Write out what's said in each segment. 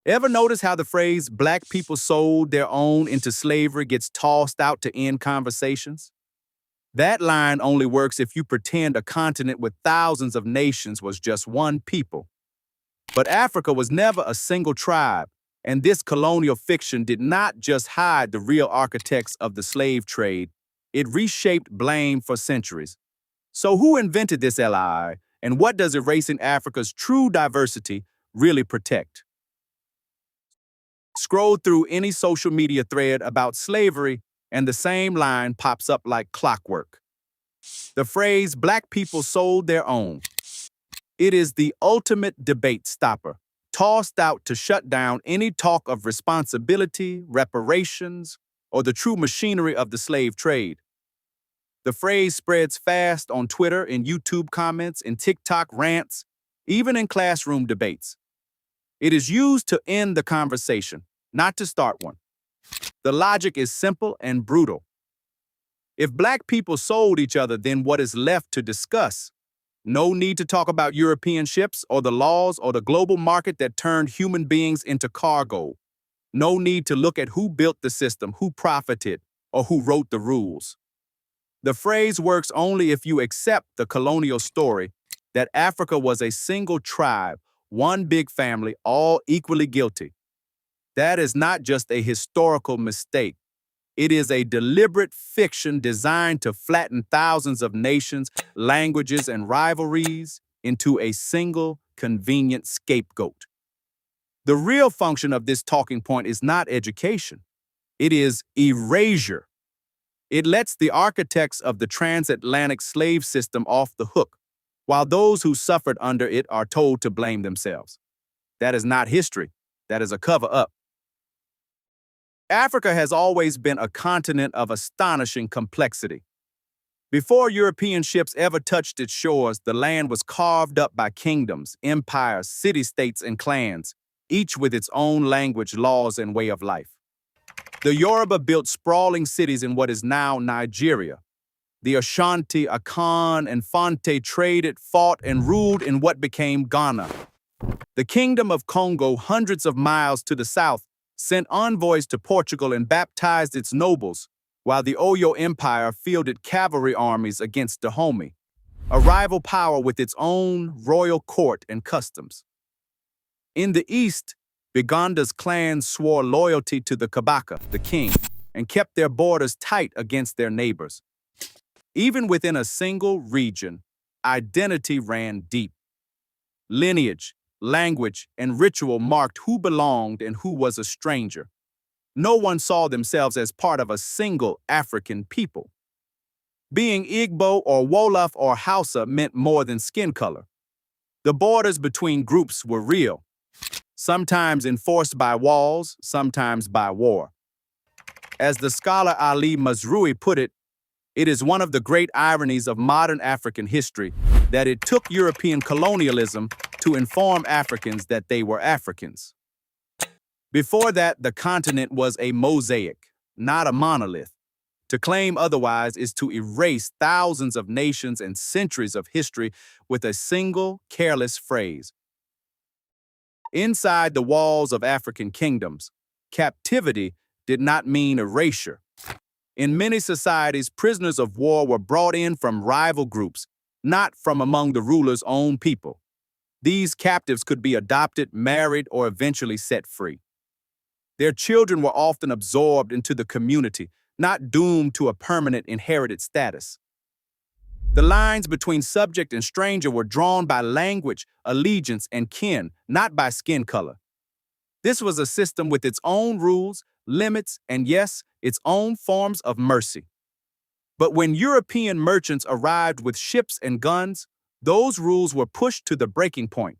Ever notice how the phrase black people sold their own into slavery gets tossed out to end conversations? That line only works if you pretend a continent with thousands of nations was just one people. But Africa was never a single tribe, and this colonial fiction did not just hide the real architects of the slave trade, it reshaped blame for centuries. So who invented this LI, and what does erasing Africa's true diversity really protect? Scroll through any social media thread about slavery, and the same line pops up like clockwork. The phrase black people sold their own. It is the ultimate debate stopper, tossed out to shut down any talk of responsibility, reparations, or the true machinery of the slave trade. The phrase spreads fast on Twitter, in YouTube comments, in TikTok rants, even in classroom debates. It is used to end the conversation, not to start one. The logic is simple and brutal. If black people sold each other, then what is left to discuss? No need to talk about European ships or the laws or the global market that turned human beings into cargo. No need to look at who built the system, who profited, or who wrote the rules. The phrase works only if you accept the colonial story that Africa was a single tribe, one big family, all equally guilty. That is not just a historical mistake. It is a deliberate fiction designed to flatten thousands of nations, languages, and rivalries into a single, convenient scapegoat. The real function of this talking point is not education. It is erasure. It lets the architects of the transatlantic slave system off the hook, while those who suffered under it are told to blame themselves. That is not history. That is a cover-up. Africa has always been a continent of astonishing complexity. Before European ships ever touched its shores, the land was carved up by kingdoms, empires, city-states, and clans, each with its own language, laws, and way of life. The Yoruba built sprawling cities in what is now Nigeria. The Ashanti, Akan, and Fante traded, fought, and ruled in what became Ghana. The Kingdom of Congo, hundreds of miles to the south, sent envoys to Portugal and baptized its nobles, while the Oyo Empire fielded cavalry armies against Dahomey, a rival power with its own royal court and customs. In the east, Bigonda's clan swore loyalty to the Kabaka, the king, and kept their borders tight against their neighbors. Even within a single region, identity ran deep. Lineage, language, and ritual marked who belonged and who was a stranger. No one saw themselves as part of a single African people. Being Igbo or Wolof or Hausa meant more than skin color. The borders between groups were real, sometimes enforced by walls, sometimes by war. As the scholar Ali Mazrui put it, it is one of the great ironies of modern African history that it took European colonialism to inform Africans that they were Africans. Before that, the continent was a mosaic, not a monolith. To claim otherwise is to erase thousands of nations and centuries of history with a single, careless phrase. Inside the walls of African kingdoms, captivity did not mean erasure. In many societies, prisoners of war were brought in from rival groups, not from among the ruler's own people. These captives could be adopted, married, or eventually set free. Their children were often absorbed into the community, not doomed to a permanent inherited status. The lines between subject and stranger were drawn by language, allegiance, and kin, not by skin color. This was a system with its own rules, limits, and yes, its own forms of mercy. But when European merchants arrived with ships and guns, those rules were pushed to the breaking point.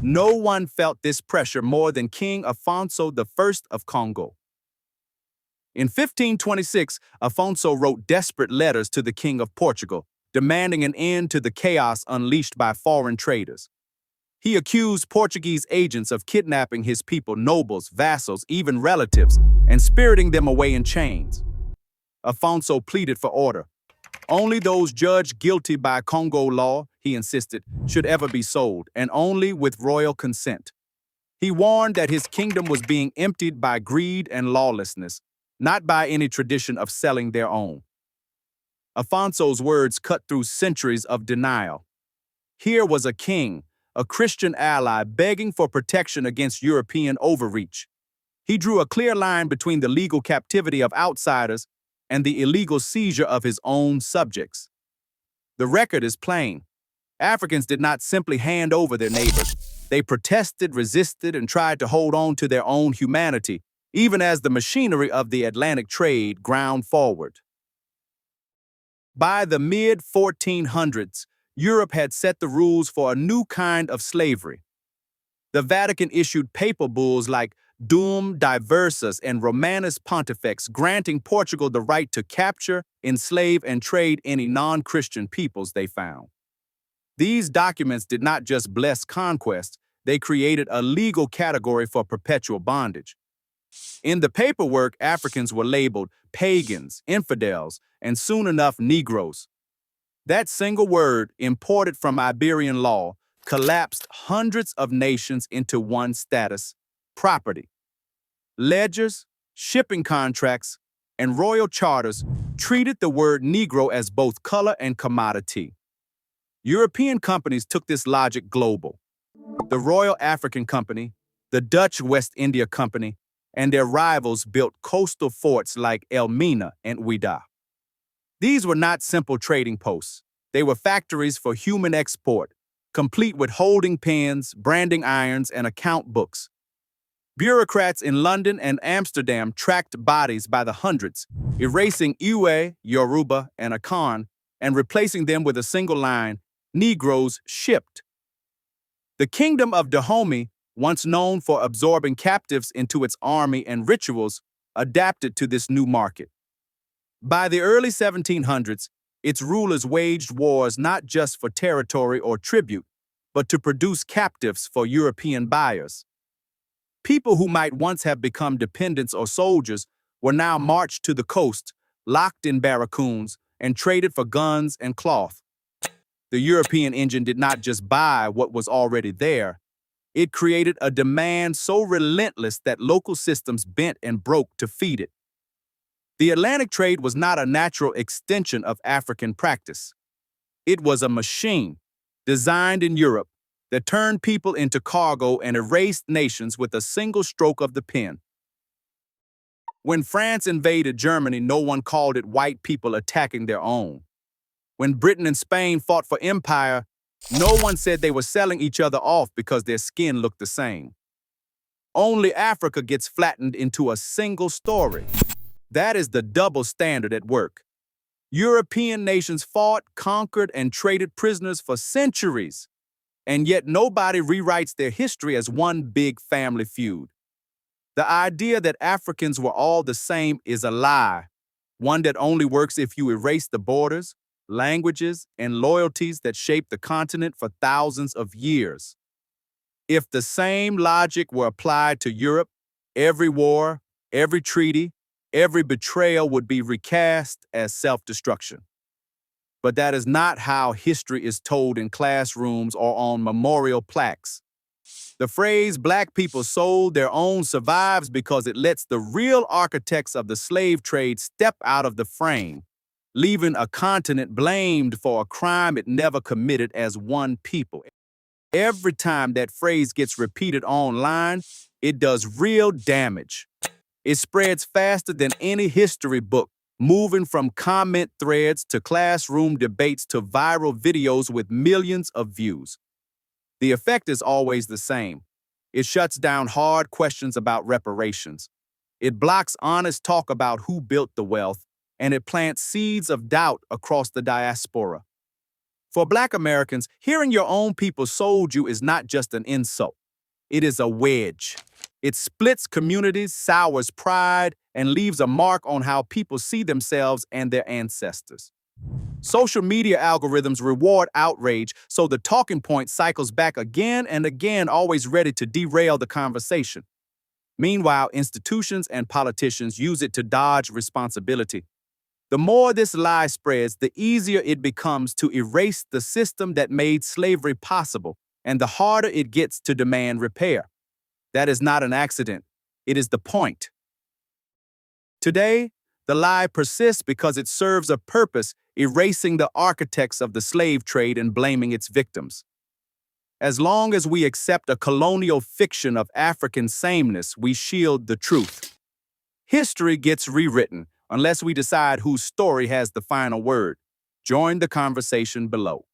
No one felt this pressure more than King Afonso I of Congo. In 1526, Afonso wrote desperate letters to the King of Portugal, demanding an end to the chaos unleashed by foreign traders. He accused Portuguese agents of kidnapping his people, nobles, vassals, even relatives, and spiriting them away in chains. Afonso pleaded for order. Only those judged guilty by Congo law, he insisted, should ever be sold, and only with royal consent. He warned that his kingdom was being emptied by greed and lawlessness, not by any tradition of selling their own. Afonso's words cut through centuries of denial. Here was a king, a Christian ally begging for protection against European overreach. He drew a clear line between the legal captivity of outsiders and the illegal seizure of his own subjects. The record is plain. Africans did not simply hand over their neighbors. They protested, resisted, and tried to hold on to their own humanity, even as the machinery of the Atlantic trade ground forward. By the mid-1400s, Europe had set the rules for a new kind of slavery. The Vatican issued papal bulls like Dum Diversas and Romanus Pontifex, granting Portugal the right to capture, enslave, and trade any non-Christian peoples they found. These documents did not just bless conquest, they created a legal category for perpetual bondage. In the paperwork, Africans were labeled pagans, infidels, and soon enough Negroes. That single word, imported from Iberian law, collapsed hundreds of nations into one status: property. Ledgers, shipping contracts, and royal charters treated the word Negro as both color and commodity. European companies took this logic global. The Royal African Company, the Dutch West India Company, and their rivals built coastal forts like Elmina and Ouidah. These were not simple trading posts. They were factories for human export, complete with holding pens, branding irons, and account books. Bureaucrats in London and Amsterdam tracked bodies by the hundreds, erasing Iwe, Yoruba, and Akan, and replacing them with a single line: Negroes shipped. The kingdom of Dahomey, once known for absorbing captives into its army and rituals, adapted to this new market. By the early 1700s, its rulers waged wars not just for territory or tribute, but to produce captives for European buyers. People who might once have become dependents or soldiers were now marched to the coast, locked in barracoons, and traded for guns and cloth. The European engine did not just buy what was already there. It created a demand so relentless that local systems bent and broke to feed it. The Atlantic trade was not a natural extension of African practice. It was a machine, designed in Europe, that turned people into cargo and erased nations with a single stroke of the pen. When France invaded Germany, no one called it white people attacking their own. When Britain and Spain fought for empire, no one said they were selling each other off because their skin looked the same. Only Africa gets flattened into a single story. That is the double standard at work. European nations fought, conquered, and traded prisoners for centuries, and yet nobody rewrites their history as one big family feud. The idea that Africans were all the same is a lie, one that only works if you erase the borders, languages, and loyalties that shaped the continent for thousands of years. If the same logic were applied to Europe, every war, every treaty, every betrayal would be recast as self-destruction. But that is not how history is told in classrooms or on memorial plaques. The phrase "black people sold their own" survives because it lets the real architects of the slave trade step out of the frame, leaving a continent blamed for a crime it never committed as one people. Every time that phrase gets repeated online, it does real damage. It spreads faster than any history book, moving from comment threads to classroom debates to viral videos with millions of views. The effect is always the same. It shuts down hard questions about reparations. It blocks honest talk about who built the wealth, and it plants seeds of doubt across the diaspora. For Black Americans, hearing your own people sold you is not just an insult. It is a wedge. It splits communities, sours pride, and leaves a mark on how people see themselves and their ancestors. Social media algorithms reward outrage, so the talking point cycles back again and again, always ready to derail the conversation. Meanwhile, institutions and politicians use it to dodge responsibility. The more this lie spreads, the easier it becomes to erase the system that made slavery possible, and the harder it gets to demand repair. That is not an accident. It is the point. Today, the lie persists because it serves a purpose, erasing the architects of the slave trade and blaming its victims. As long as we accept a colonial fiction of African sameness, we shield the truth. History gets rewritten unless we decide whose story has the final word. Join the conversation below.